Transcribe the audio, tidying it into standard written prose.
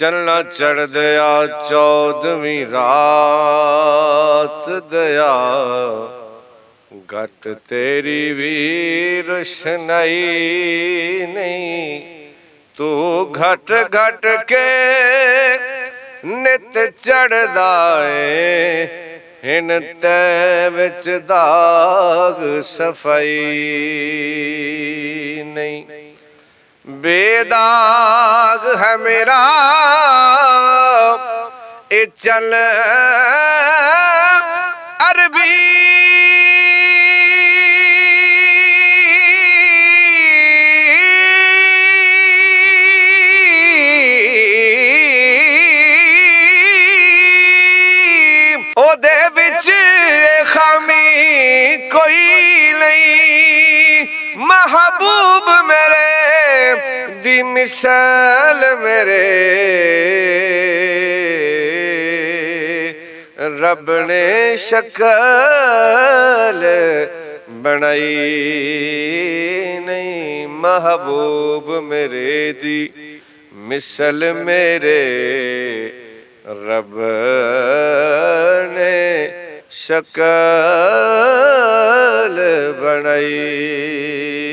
चलना चढ़ दया 14वीं रात दया घट तेरी भी रोशनाई नहीं। तू घट घट के नित चढ़दा है हिन तै विच दाग सफाई नहीं। बेदाग है मेरा ए चल अरबी ओदे विच खामी कोई नहीं। महबूब मेरे दी मिसाल मेरे रब ने शक्ल बनाई नहीं। महबूब मेरे दी मिसल मेरे रब ने शक्ल बनाई।